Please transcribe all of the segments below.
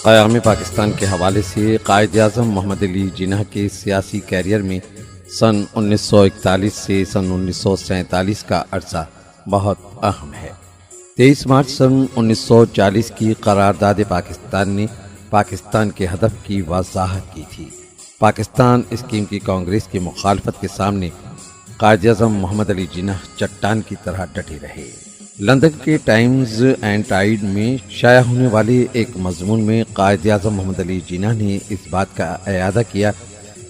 قیام پاکستان کے حوالے سے قائد اعظم محمد علی جناح کے سیاسی کیریئر میں سن 1941 سے سن 1947 کا عرصہ بہت اہم ہے۔ 23 مارچ سن 1940 کی قرارداد پاکستان نے پاکستان کے ہدف کی وضاحت کی تھی۔ پاکستان اسکیم کی کانگریس کی مخالفت کے سامنے قائد اعظم محمد علی جناح چٹان کی طرح ڈٹے رہے۔ لندن کے ٹائمز اینڈ ٹائیڈ میں شائع ہونے والے ایک مضمون میں قائد اعظم محمد علی جناح نے اس بات کا اعادہ کیا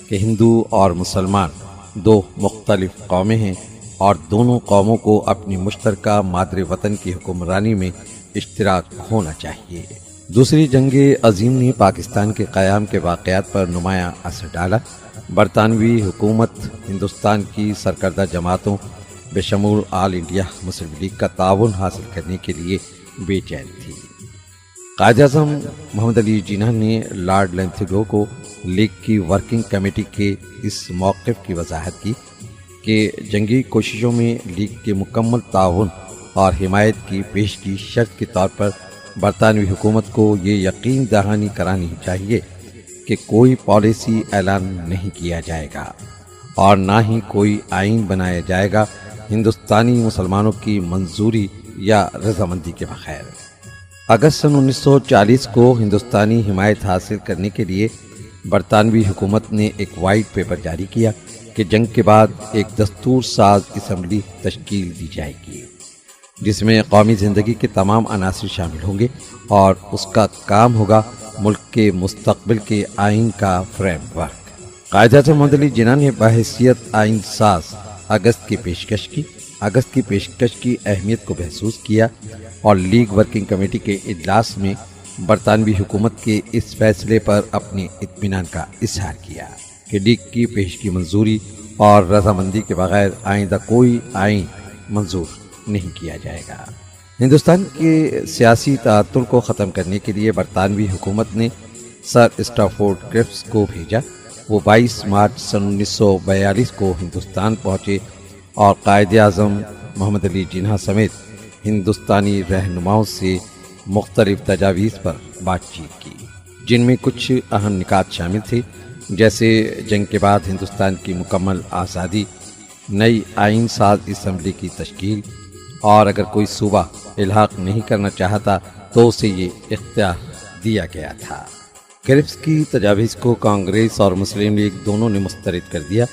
کہ ہندو اور مسلمان دو مختلف قومیں ہیں اور دونوں قوموں کو اپنی مشترکہ مادر وطن کی حکمرانی میں اشتراک ہونا چاہیے۔ دوسری جنگ عظیم نے پاکستان کے قیام کے واقعات پر نمایاں اثر ڈالا۔ برطانوی حکومت ہندوستان کی سرکردہ جماعتوں بشمول آل انڈیا مسلم لیگ کا تعاون حاصل کرنے کے لیے بے چین تھی۔ قائد اعظم محمد علی جناح نے لارڈ لینتھگو کو لیگ کی ورکنگ کمیٹی کے اس موقف کی وضاحت کی کہ جنگی کوششوں میں لیگ کے مکمل تعاون اور حمایت کی پیشگی شرط کے طور پر برطانوی حکومت کو یہ یقین دہانی کرانی چاہیے کہ کوئی پالیسی اعلان نہیں کیا جائے گا اور نہ ہی کوئی آئین بنایا جائے گا ہندوستانی مسلمانوں کی منظوری یا رضامندی کے بغیر۔ اگست سن 1940 کو ہندوستانی حمایت حاصل کرنے کے لیے برطانوی حکومت نے ایک وائٹ پیپر جاری کیا کہ جنگ کے بعد ایک دستور ساز اسمبلی تشکیل دی جائے گی جس میں قومی زندگی کے تمام عناصر شامل ہوں گے اور اس کا کام ہوگا ملک کے مستقبل کے آئین کا فریم ورک۔ قائد اعظم محمد علی جناح نے بحیثیت آئین ساز اگست کی پیشکش کی اہمیت کو محسوس کیا اور لیگ ورکنگ کمیٹی کے اجلاس میں برطانوی حکومت کے اس فیصلے پر اپنے اطمینان کا اظہار کیا کہ لیگ کی پیشگی منظوری اور رضامندی کے بغیر آئندہ کوئی آئین منظور نہیں کیا جائے گا۔ ہندوستان کے سیاسی تعطل کو ختم کرنے کے لیے برطانوی حکومت نے سر اسٹافورڈ کرفٹس کو بھیجا۔ وہ 22 مارچ سن 1942 کو ہندوستان پہنچے اور قائد اعظم محمد علی جناح سمیت ہندوستانی رہنماؤں سے مختلف تجاویز پر بات چیت کی، جن میں کچھ اہم نکات شامل تھے جیسے جنگ کے بعد ہندوستان کی مکمل آزادی، نئی آئین ساز اسمبلی کی تشکیل اور اگر کوئی صوبہ الحاق نہیں کرنا چاہتا تو اسے یہ اختیار دیا گیا تھا۔ کرفٹس کی تجاویز کو کانگریس اور مسلم لیگ دونوں نے مسترد کر دیا،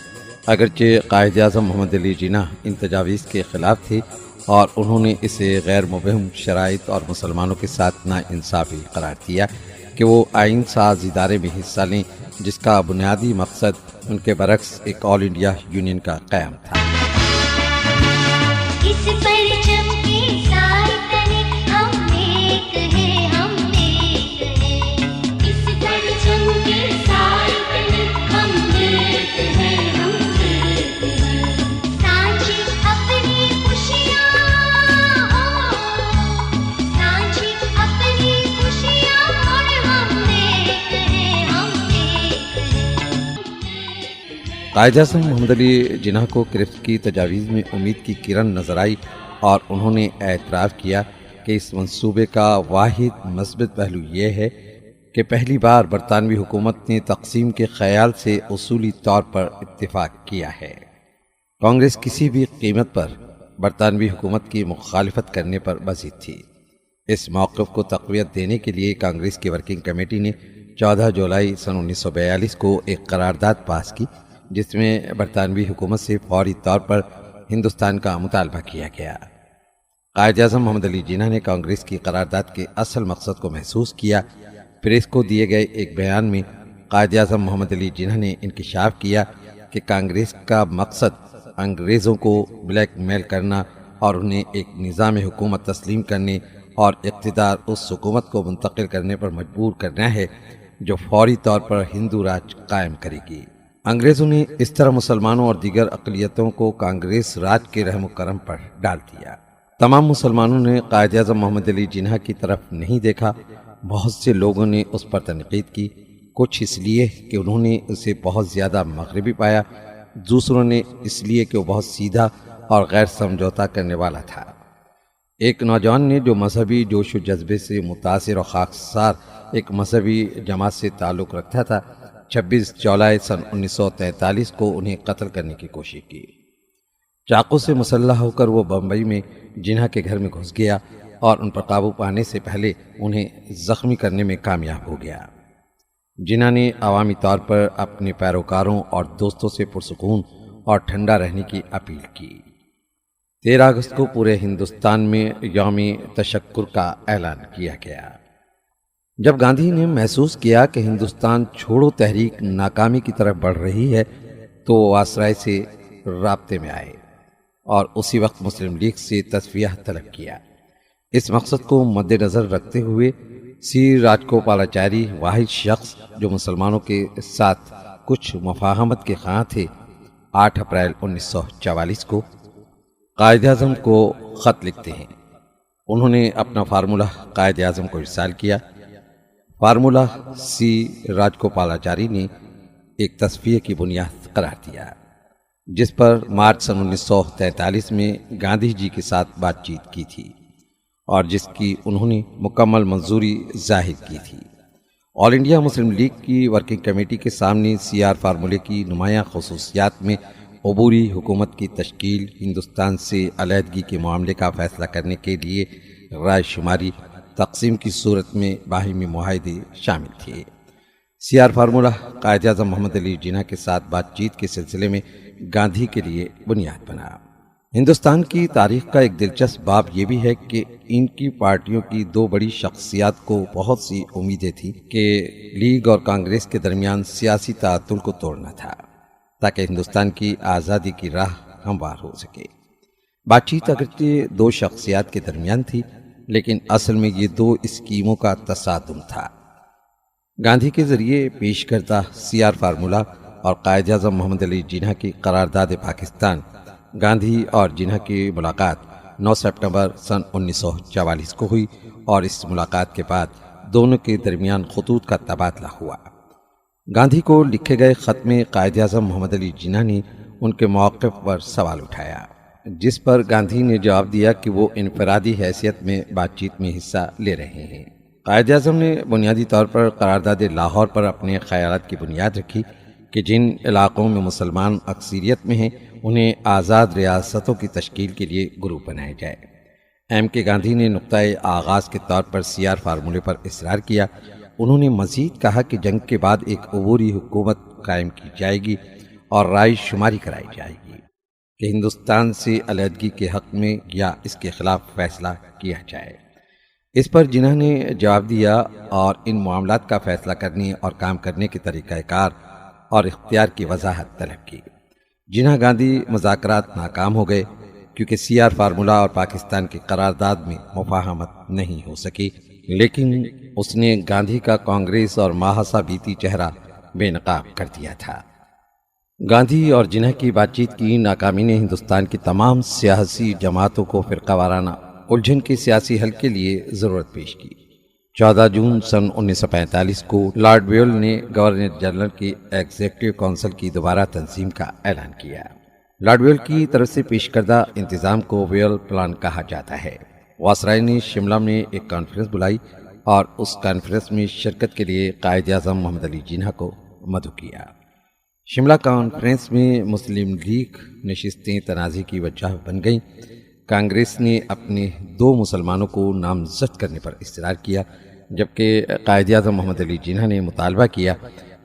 اگرچہ قائد اعظم محمد علی جناح ان تجاویز کے خلاف تھے اور انہوں نے اسے غیر مبہم شرائط اور مسلمانوں کے ساتھ ناانصافی قرار دیا کہ وہ آئین ساز ادارے میں حصہ لیں جس کا بنیادی مقصد ان کے برعکس ایک آل انڈیا یونین کا قیام تھا۔ قائد اعظم محمد علی جناح کو کرفٹس کی تجاویز میں امید کی کرن نظر آئی اور انہوں نے اعتراف کیا کہ اس منصوبے کا واحد مثبت پہلو یہ ہے کہ پہلی بار برطانوی حکومت نے تقسیم کے خیال سے اصولی طور پر اتفاق کیا ہے۔ کانگریس کسی بھی قیمت پر برطانوی حکومت کی مخالفت کرنے پر بضد تھی۔ اس موقف کو تقویت دینے کے لیے کانگریس کی ورکنگ کمیٹی نے 14 جولائی سن 1942 کو ایک قرارداد پاس کی جس میں برطانوی حکومت سے فوری طور پر ہندوستان کا مطالبہ کیا گیا۔ قائد اعظم محمد علی جناح نے کانگریس کی قرارداد کے اصل مقصد کو محسوس کیا۔ پریس کو دیے گئے ایک بیان میں قائد اعظم محمد علی جناح نے انکشاف کیا کہ کانگریس کا مقصد انگریزوں کو بلیک میل کرنا اور انہیں ایک نظام حکومت تسلیم کرنے اور اقتدار اس حکومت کو منتقل کرنے پر مجبور کرنا ہے جو فوری طور پر ہندو راج قائم کرے گی۔ انگریزوں نے اس طرح مسلمانوں اور دیگر اقلیتوں کو کانگریس راج کے رحم و کرم پر ڈال دیا۔ تمام مسلمانوں نے قائد اعظم محمد علی جناح کی طرف نہیں دیکھا۔ بہت سے لوگوں نے اس پر تنقید کی، کچھ اس لیے کہ انہوں نے اسے بہت زیادہ مغربی پایا، دوسروں نے اس لیے کہ وہ بہت سیدھا اور غیر سمجھوتا کرنے والا تھا۔ ایک نوجوان نے جو مذہبی جوش و جذبے سے متاثر اور خاکسار ایک مذہبی جماعت سے تعلق رکھتا تھا، 26 جولائی سن 1943 کو انہیں قتل کرنے کی کوشش کی۔ چاقو سے مسلح ہو کر وہ بمبئی میں جناح کے گھر میں گھس گیا اور ان پر قابو پانے سے پہلے انہیں زخمی کرنے میں کامیاب ہو گیا۔ جناح نے عوامی طور پر اپنے پیروکاروں اور دوستوں سے پرسکون اور ٹھنڈا رہنے کی اپیل کی۔ 13 اگست کو پورے ہندوستان میں یوم تشکر کا اعلان کیا گیا۔ جب گاندھی نے محسوس کیا کہ ہندوستان چھوڑو تحریک ناکامی کی طرف بڑھ رہی ہے تو وہ واسرائے سے رابطے میں آئے اور اسی وقت مسلم لیگ سے تصفیہ طلب کیا۔ اس مقصد کو مد نظر رکھتے ہوئے سی راجگوپالاچاری واحد شخص جو مسلمانوں کے ساتھ کچھ مفاہمت کے خواہاں تھے، 8 اپریل 1944 کو قائد اعظم کو خط لکھتے ہیں۔ انہوں نے اپنا فارمولہ قائد اعظم کو ارسال کیا۔ فارمولہ سی راجگوپالاچاری نے ایک تصفیہ کی بنیاد قرار دیا، جس پر مارچ سن 1943 میں گاندھی جی کے ساتھ بات چیت کی تھی اور جس کی انہوں نے مکمل منظوری ظاہر کی تھی۔ آل انڈیا مسلم لیگ کی ورکنگ کمیٹی کے سامنے سی آر فارمولے کی نمایاں خصوصیات میں عبوری حکومت کی تشکیل، ہندوستان سے علیحدگی کے معاملے کا فیصلہ کرنے کے لیے رائے شماری، تقسیم کی صورت میں باہمی معاہدے شامل تھے۔ C R formula Quaid Azam محمد علی جناح کے ساتھ بات چیت کے سلسلے میں گاندھی کے لیے بنیاد بنا۔ ہندوستان کی تاریخ کا ایک دلچسپ باب یہ بھی ہے کہ ان کی پارٹیوں کی 2 بڑی شخصیات کو بہت سی امیدیں تھیں کہ لیگ اور کانگریس کے درمیان سیاسی تعطل کو توڑنا تھا تاکہ ہندوستان کی آزادی کی راہ ہموار ہو سکے۔ بات چیت اگرچہ 2 شخصیات کے درمیان تھی، لیکن اصل میں یہ 2 اسکیموں کا تصادم تھا۔ گاندھی کے ذریعے پیش کردہ سی آر فارمولہ اور قائد اعظم محمد علی جناح کی قرارداد پاکستان، گاندھی اور جناح کی ملاقات 9 سپٹمبر سن 1944 کو ہوئی اور اس ملاقات کے بعد دونوں کے درمیان خطوط کا تبادلہ ہوا۔ گاندھی کو لکھے گئے خط میں قائد اعظم محمد علی جناح نے ان کے موقف پر سوال اٹھایا، جس پر گاندھی نے جواب دیا کہ وہ انفرادی حیثیت میں بات چیت میں حصہ لے رہے ہیں۔ قائد اعظم نے بنیادی طور پر قرارداد لاہور پر اپنے خیالات کی بنیاد رکھی کہ جن علاقوں میں مسلمان اکثریت میں ہیں انہیں آزاد ریاستوں کی تشکیل کے لیے گروپ بنایا جائے۔ ایم کے گاندھی نے نقطۂ آغاز کے طور پر سی آر فارمولے پر اصرار کیا۔ انہوں نے مزید کہا کہ جنگ کے بعد ایک عبوری حکومت قائم کی جائے گی اور رائے شماری کرائی جائے گی کہ ہندوستان سے علیحدگی کے حق میں یا اس کے خلاف فیصلہ کیا جائے۔ اس پر جناح نے جواب دیا اور ان معاملات کا فیصلہ کرنے اور کام کرنے کے طریقہ کار اور اختیار کی وضاحت طلب کی۔ جناح گاندھی مذاکرات ناکام ہو گئے کیونکہ سی آر فارمولہ اور پاکستان کی قرارداد میں مفاہمت نہیں ہو سکی، لیکن اس نے گاندھی کا کانگریس اور ماحصہ بیتی چہرہ بے نقاب کر دیا تھا۔ گاندھی اور جناح کی بات چیت کی ناکامی نے ہندوستان کی تمام سیاسی جماعتوں کو فرقہ وارانہ الجھن کے سیاسی حل کے لیے ضرورت پیش کی۔ 14 جون سن 1945 کو لارڈ ویول نے گورنر جنرل کی ایگزیکٹو کونسل کی دوبارہ تنظیم کا اعلان کیا۔ لارڈ ویول کی طرف سے پیش کردہ انتظام کو ویول پلان کہا جاتا ہے۔ واسرائے نے شملہ میں ایک کانفرنس بلائی اور اس کانفرنس میں شرکت کے لیے قائد اعظم محمد علی جناح کو مدعو کیا۔ شملہ کانفرنس میں مسلم لیگ نشستیں تنازع کی وجہ بن گئیں۔ کانگریس نے اپنے 2 مسلمانوں کو نامزد کرنے پر اصرار کیا، جبکہ قائد اعظم محمد علی جناح نے مطالبہ کیا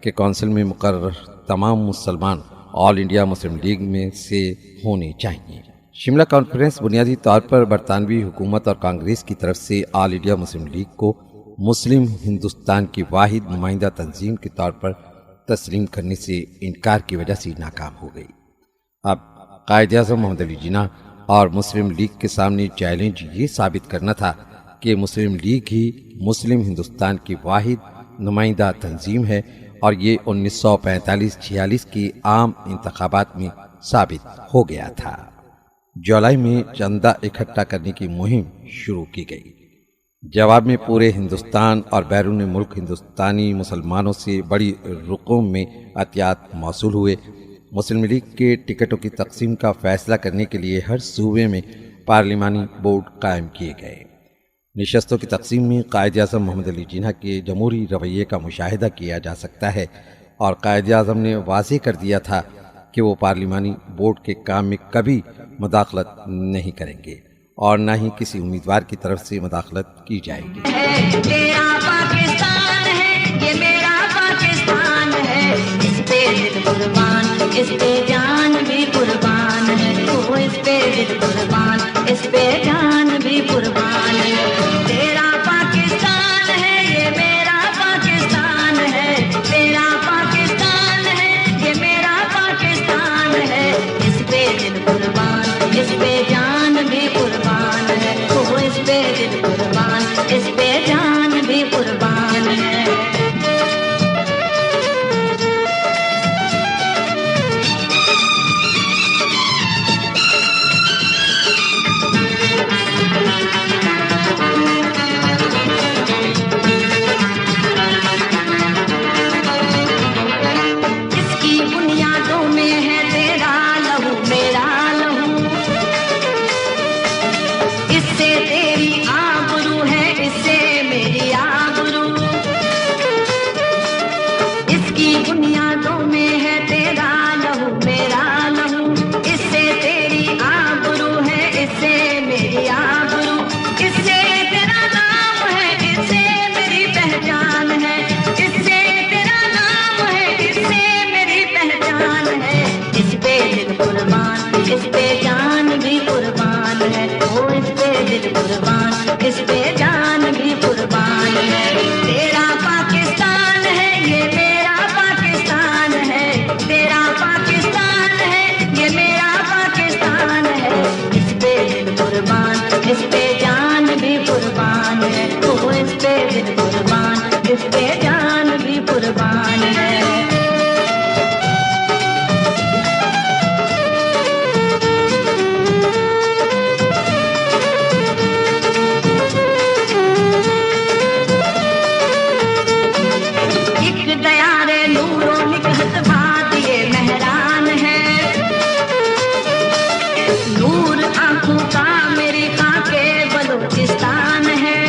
کہ کونسل میں مقرر تمام مسلمان آل انڈیا مسلم لیگ میں سے ہونے چاہیے۔ شملہ کانفرنس بنیادی طور پر برطانوی حکومت اور کانگریس کی طرف سے آل انڈیا مسلم لیگ کو مسلم ہندوستان کی واحد نمائندہ تنظیم کے طور پر تسلیم کرنے سے انکار کی وجہ سے ناکام ہو گئی۔ اب قائد اعظم محمد علی جناح اور مسلم لیگ کے سامنے چیلنج یہ ثابت کرنا تھا کہ مسلم لیگ ہی مسلم ہندوستان کی واحد نمائندہ تنظیم ہے، اور یہ 1945-46 کی عام انتخابات میں ثابت ہو گیا تھا۔ جولائی میں چندہ اکٹھا کرنے کی مہم شروع کی گئی۔ جواب میں پورے ہندوستان اور بیرون ملک ہندوستانی مسلمانوں سے بڑی رقم میں عطیات موصول ہوئے۔ مسلم لیگ کے ٹکٹوں کی تقسیم کا فیصلہ کرنے کے لیے ہر صوبے میں پارلیمانی بورڈ قائم کیے گئے۔ نشستوں کی تقسیم میں قائد اعظم محمد علی جناح کے جمہوری رویے کا مشاہدہ کیا جا سکتا ہے، اور قائد اعظم نے واضح کر دیا تھا کہ وہ پارلیمانی بورڈ کے کام میں کبھی مداخلت نہیں کریں گے اور نہ ہی کسی امیدوار کی طرف سے مداخلت کی جائے گی۔ تیرا پاکستان ہے، یہ میرا پاکستان ہے، اس پہ دل قربان، اس پہ جان بھی قربان ہے، تو اس پہ دل قربان، اس پہ جان بھی قربان ہے۔ تیرا پاکستان ہے، یہ میرا پاکستان ہے، تیرا پاکستان ہے، یہ میرا پاکستان ہے، اس پہ دل قربان، اس پہ جان بھی قربان ہے، تو اس پہ دل قربان، اس پہ جان بھی قربان ہے۔ اس کی بنیادوں میں ہے تیرا لہو میرا لہو، اس سے تیری آبرو ہے، اس سے میری آبرو، اس کی بنیادوں میں ہے تیرا لہو میرا لہو، اس سے تیری آبرو ہے، اس سے میری آبرو، اس سے تیرا نام ہے، اس سے میری پہچان ہے، اس سے تیرا نام ہے، اس سے میری پہچان ہے، اس پہ دل قربان، اس پہ جان بھی قربان ہے، وہ اس پہ دل قربان، اس پہ جان بھی قربان ہے۔ تیرا پاکستان ہے، یہ میرا پاکستان ہے، تیرا پاکستان ہے، یہ میرا پاکستان ہے، اس پہ دل قربان، اس پہ جان بھی قربان ہے، وہ اس پہ دل قربان، اس پہ جان بھی قربان ہے۔ ایک دیارے نوروں نکہت بات یہ مہران ہے، نور آنکھوں کا میری خاکے بلوچستان ہے،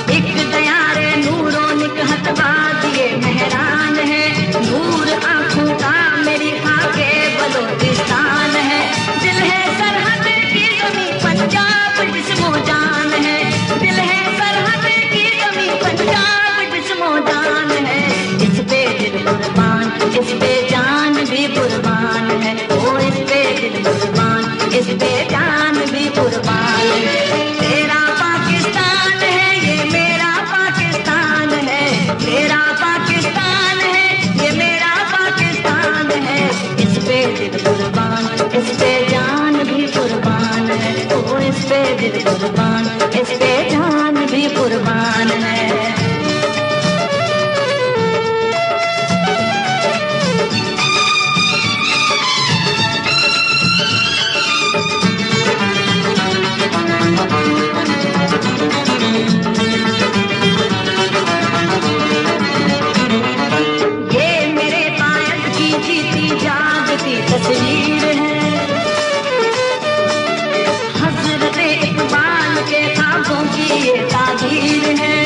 ایک دیارے نوروں نکہت بات یہ مہران ہے، نور آنکھوں کا میری خاکے بلوچستان ہے، دل ہے سرحد کی زمین پنجاب جسم و جان ہے، دل ہے سرحد کی زمین پنجاب جسم و جان ہے، اس پہ دل قربان، اس پہ جان بھی قربان ہے، وہ اس پہ دل قربان، اس پہ جان بھی قربان ہے۔ تیرا پاکستان ہے، یہ میرا پاکستان ہے، تیرا پاکستان ہے، یہ میرا پاکستان ہے، اس پہ دل قربان، اس پہ جان بھی قربان ہے، وہ اس پہ دل قربان، اس پہ جان بھی قربان ہے۔ یہ میرے قائد کی جیتی جاگتی تصویر ہے، حضرت اقبال کے خوابوں کی یہ تعبیر ہے،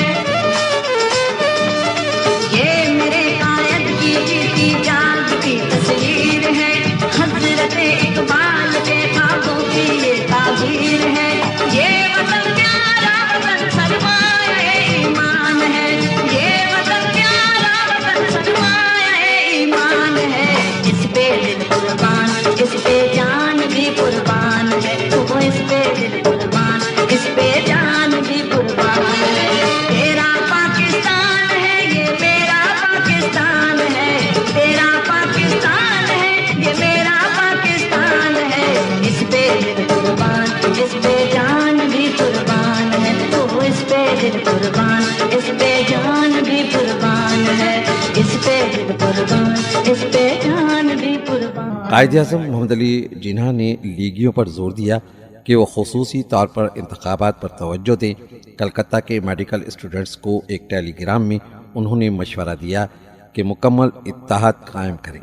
یہ میرے قائد کی جیتی جاگتی تصویر ہے، حضرت اقبال کے خوابوں کی یہ تعبیر ہے، یہ وطن پیارا وطن سرمایہ ایمان ہے، یہ وطن پیارا وطن سرمایہ ایمان ہے، اس پہ دل قربان، اس پہ جان بھی قربان ہے، تو اس پہ دل قربان، اس پہ جان بھی قربان ہے۔ تیرا پاکستان ہے، یہ میرا پاکستان ہے، تیرا پاکستان ہے، یہ میرا پاکستان ہے، اس پہ دل قربان، اس پہ جان بھی قربان ہے، تو اس پہ دل قربان، اس پہ جان بھی قربان ہے، اس پہ دل قربان، اس پہ جان بھی قربان۔ قائد اعظم محمد علی جناح نے لیگیوں پر زور دیا کہ وہ خصوصی طور پر انتخابات پر توجہ دیں۔ کلکتہ کے میڈیکل اسٹوڈنٹس کو ایک ٹیلی گرام میں انہوں نے مشورہ دیا کہ مکمل اتحاد قائم کریں،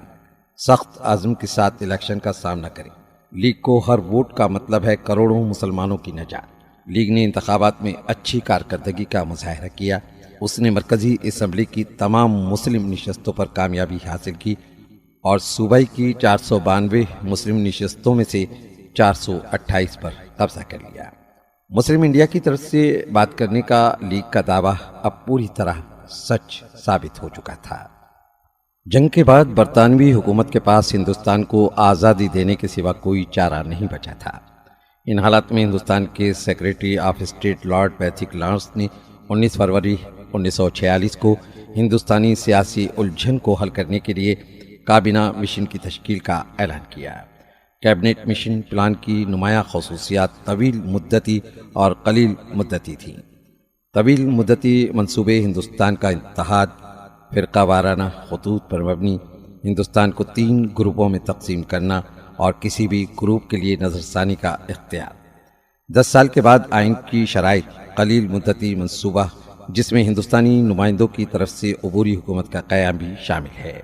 سخت عزم کے ساتھ الیکشن کا سامنا کریں۔ لیگ کو ہر ووٹ کا مطلب ہے کروڑوں مسلمانوں کی نجات۔ لیگ نے انتخابات میں اچھی کارکردگی کا مظاہرہ کیا۔ اس نے مرکزی اسمبلی کی تمام مسلم نشستوں پر کامیابی حاصل کی اور صوبائی کی 492 مسلم نشستوں میں سے 428 پر قبضہ کر لیا۔ مسلم انڈیا کی طرف سے بات کرنے کا لیگ کا دعویٰ اب پوری طرح سچ ثابت ہو چکا تھا۔ جنگ کے بعد برطانوی حکومت کے پاس ہندوستان کو آزادی دینے کے سوا کوئی چارہ نہیں بچا تھا۔ ان حالات میں ہندوستان کے secretary of state Lord Pethick Lawrence نے 19 فروری 1946 کو ہندوستانی سیاسی الجھن کو حل کرنے کے لیے کابینہ مشن کی تشکیل کا اعلان کیا۔ کیبنٹ مشن پلان کی نمایاں خصوصیات طویل مدتی اور قلیل مدتی تھیں۔ طویل مدتی منصوبے ہندوستان کا اتحاد، فرقہ وارانہ خطوط پر مبنی، ہندوستان کو 3 گروپوں میں تقسیم کرنا اور کسی بھی گروپ کے لیے نظر ثانی کا اختیار۔ 10 سال کے بعد آئین کی شرائط قلیل مدتی منصوبہ، جس میں ہندوستانی نمائندوں کی طرف سے عبوری حکومت کا قیام بھی شامل ہے۔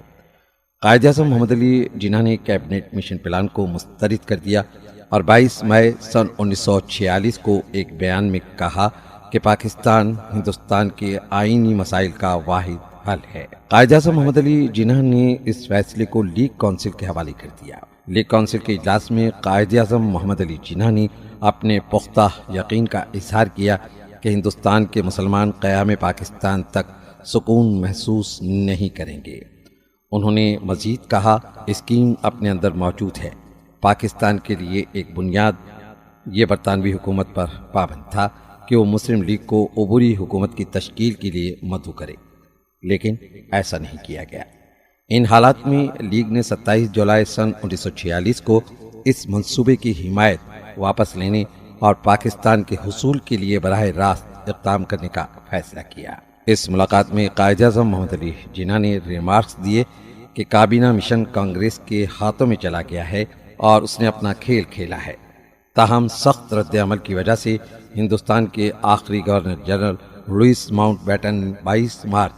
قائد اعظم محمد علی جناح نے کیبنٹ مشن پلان کو مسترد کر دیا اور 22 مئی سن 1946 کو ایک بیان میں کہا کہ پاکستان ہندوستان کے آئینی مسائل کا واحد حل ہے۔ قائد اعظم محمد علی جناح نے اس فیصلے کو لیگ کونسل کے حوالے کر دیا۔ لیگ کونسل کے اجلاس میں قائد اعظم محمد علی جناح نے اپنے پختہ یقین کا اظہار کیا کہ ہندوستان کے مسلمان قیام پاکستان تک سکون محسوس نہیں کریں گے۔ انہوں نے مزید کہا، اسکیم اپنے اندر موجود ہے۔ پاکستان کے لیے ایک بنیاد یہ برطانوی حکومت پر پابند تھا کہ وہ مسلم لیگ کو عبوری حکومت کی تشکیل کے لیے مدعو کرے، لیکن ایسا نہیں کیا گیا۔ ان حالات میں لیگ نے 27 جولائی سن 1946 کو اس منصوبے کی حمایت واپس لینے اور پاکستان کے حصول کے لیے براہ راست اقدام کرنے کا فیصلہ کیا۔ اس ملاقات میں قائد اعظم محمد علی جناح نے ریمارکس دیے کہ کابینہ مشن کانگریس کے ہاتھوں میں چلا گیا ہے اور اس نے اپنا کھیل کھیلا ہے۔ تاہم سخت رد عمل کی وجہ سے ہندوستان کے آخری governor general Louis Mountbatten 22 مارچ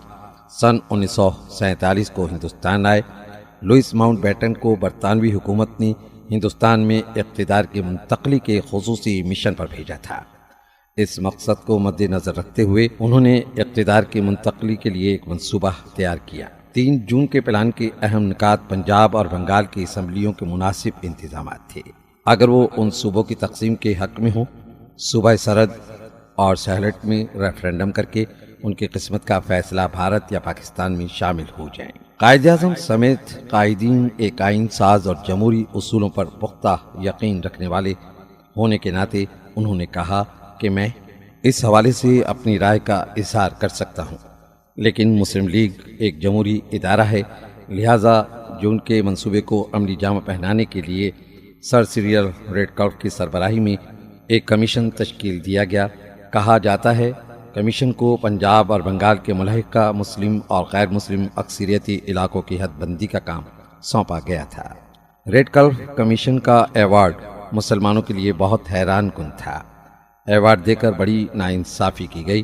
سن 1947 کو ہندوستان آئے۔ لوئس ماؤنٹ بیٹن کو برطانوی حکومت نے ہندوستان میں اقتدار کی منتقلی کے خصوصی مشن پر بھیجا تھا۔ اس مقصد کو مد نظر رکھتے ہوئے انہوں نے اقتدار کی منتقلی کے لیے ایک منصوبہ تیار کیا۔ 3 جون کے پلان کے اہم نکات پنجاب اور بنگال کی اسمبلیوں کے مناسب انتظامات تھے۔ اگر وہ ان صوبوں کی تقسیم کے حق میں ہوں، صوبہ سرحد اور سہلٹ میں ریفرینڈم کر کے ان کی قسمت کا فیصلہ بھارت یا پاکستان میں شامل ہو جائیں۔ قائد اعظم سمیت قائدین ایک آئین ساز اور جمہوری اصولوں پر پختہ یقین رکھنے والے ہونے کے ناطے انہوں نے کہا کہ میں اس حوالے سے اپنی رائے کا اظہار کر سکتا ہوں، لیکن مسلم لیگ ایک جمہوری ادارہ ہے، لہٰذا جو ان کے منصوبے کو عملی جامہ پہنانے کے لیے سر سیریل ریڈکلف کی سربراہی میں ایک کمیشن تشکیل دیا گیا۔ کہا جاتا ہے کمیشن کو پنجاب اور بنگال کے ملحقہ مسلم اور غیر مسلم اکثریتی علاقوں کی حد بندی کا کام سونپا گیا تھا۔ ریڈکلف کمیشن کا ایوارڈ مسلمانوں کے لیے بہت حیران کن تھا۔ ایوارڈ دے کر بڑی ناانصافی کی گئی۔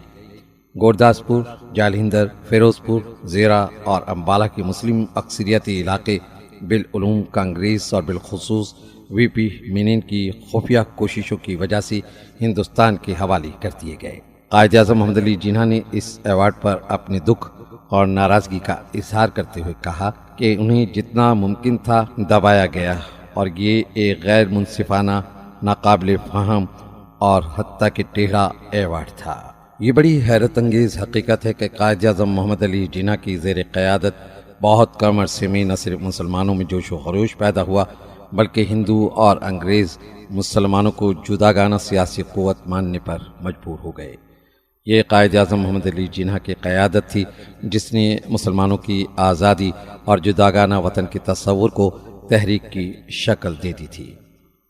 گورداسپور، جالندھر، فیروز پور، زیرہ اور امبالہ کے مسلم اکثریتی علاقے بالعلوم کانگریس اور بالخصوص وی پی مینن کی خفیہ کوششوں کی وجہ سے ہندوستان کے حوالے کر دیے گئے۔ قائد اعظم محمد علی جناح نے اس ایوارڈ پر اپنے دکھ اور ناراضگی کا اظہار کرتے ہوئے کہا کہ انہیں جتنا ممکن تھا دبایا گیا اور یہ ایک غیر منصفانہ، ناقابل فہم اور حتیٰ کہ ٹیڑھا ایوارڈ تھا۔ یہ بڑی حیرت انگیز حقیقت ہے کہ قائد اعظم محمد علی جناح کی زیر قیادت بہت کم عرصے میں نہ صرف مسلمانوں میں جوش و خروش پیدا ہوا، بلکہ ہندو اور انگریز مسلمانوں کو جداگانہ سیاسی قوت ماننے پر مجبور ہو گئے۔ یہ قائد اعظم محمد علی جناح کی قیادت تھی جس نے مسلمانوں کی آزادی اور جداگانہ وطن کے تصور کو تحریک کی شکل دے دی تھی۔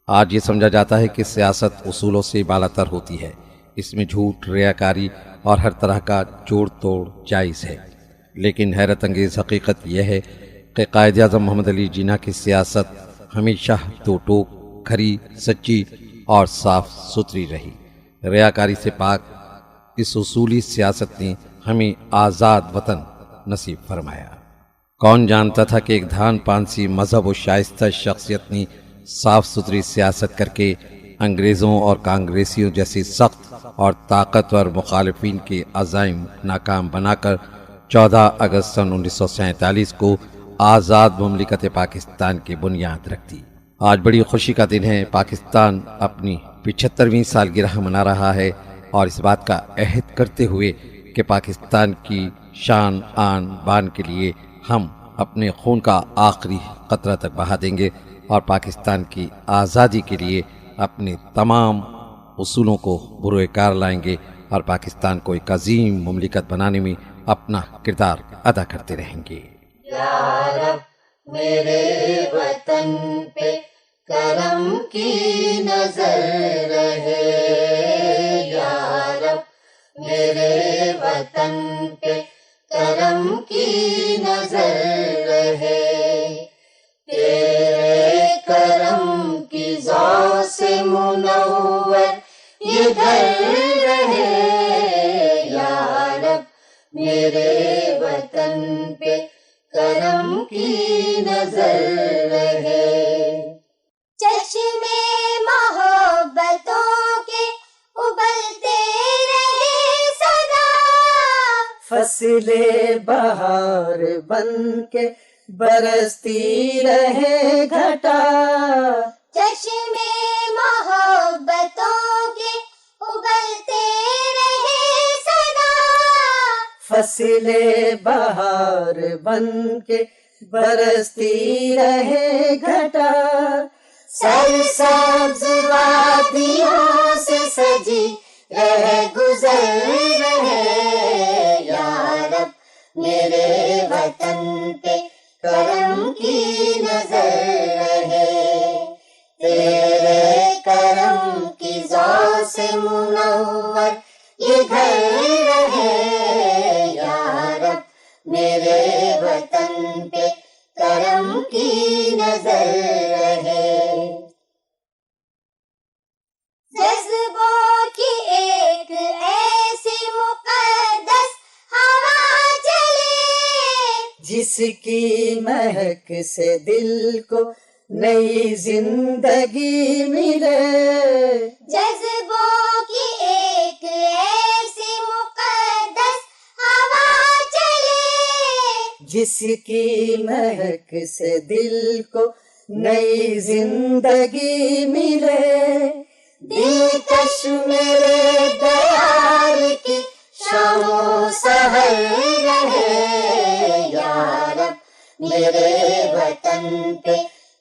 آج یہ سمجھا جاتا ہے کہ سیاست اصولوں سے بالاتر ہوتی ہے، اس میں جھوٹ، ریاکاری اور ہر طرح کا جوڑ توڑ جائز ہے، لیکن حیرت انگیز حقیقت یہ ہے کہ قائد اعظم محمد علی جناح کی سیاست ہمیشہ دو ٹوک، کھری، سچی اور صاف ستھری رہی۔ ریاکاری سے پاک اس اصولی سیاست نے ہمیں آزاد وطن نصیب فرمایا۔ کون جانتا تھا کہ ایک دھان پانسی مذہب و شائستہ شخصیت نے صاف ستھری سیاست کر کے انگریزوں اور کانگریسیوں جیسی سخت اور طاقتور مخالفین کے عزائم ناکام بنا کر 14 اگست سن 1947 کو آزاد مملکت پاکستان کی بنیاد رکھ دی۔ آج بڑی خوشی کا دن ہے۔ پاکستان اپنی 75ویں سالگرہ منا رہا ہے اور اس بات کا عہد کرتے ہوئے کہ پاکستان کی شان آن بان کے لیے ہم اپنے خون کا آخری قطرہ تک بہا دیں گے اور پاکستان کی آزادی کے لیے اپنے تمام اصولوں کو بروئے کار لائیں گے اور پاکستان کو ایک عظیم مملکت بنانے میں اپنا کردار ادا کرتے رہیں گے۔ یا رب میرے وطن پہ کرم کی نظر رہے، یا رب میرے وطن پہ کرم کی نظر رہے، تیرے کرم کی ذات سے منور یہ گھر رہے، یا رب میرے وطن پہ کرم کی نظر رہے۔ چشمے محبتوں کے ابلتے رہے سدا، فصل بہار بن کے برستی رہے گھٹا، چشمے محبتوں کے ابلتے رہے سدا، فصل بہار بن کے برستی رہے گھٹا، سرسبز وادیوں سے سجی رہ گزر رہے، یا رب میرے وطن پہ کرم کی نظر رہے، تیرے کرم کی ذات سے منور یہ گھر رہے، یا رب میرے وطن پہ کرم کی نظر رہے۔ جذبوں کی ایک ایسی مقدس ہوا چلے، جس کی مہک سے دل کو نئی زندگی ملے، جذبوں کی ایک ایسی مقدس ہوا چلے، جس کی مہک سے دل کو نئی زندگی ملے، دلکش میرے دیار کی شام و سحر رہے، یا رب میرے وطن پہ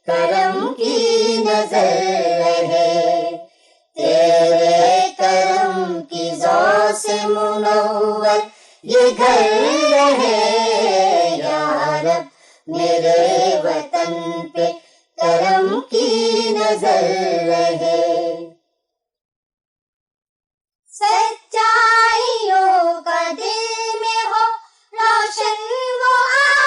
کرم کی نظر رہے، تیرے کرم کی ذات سے منور یہ گھر رہے، یا رب میرے وطن پہ کرم کی نظر رہے۔ سچائیوں کا دل میں ہو روشن وہ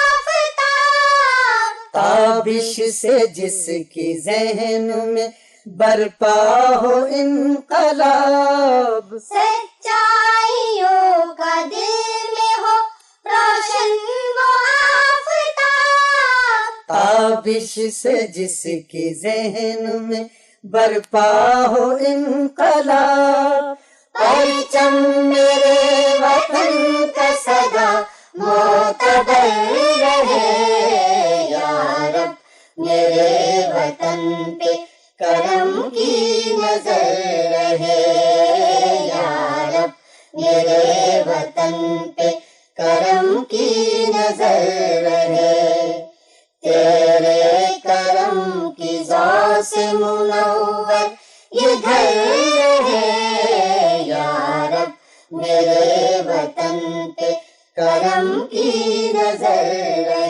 آفتاب، تابش سے جس کی ذہن میں برپا ہو انقلاب، سچائیوں کا دل میں ہو روشن وہ آفتاب، تابش سے جس کی ذہن میں برپا ہو انقلاب، پرچم میرے وطن کا سدا معتبر رہے، یا رب میرے وطن پہ کرم کی نظر رہے، یا رب میرے وطن پہ کرم کی نظر رہے، تیرے کرم کی ذات سے منور یہ گھر رہے، یا رب میرے وطن پہ کرم کی نظر رہے۔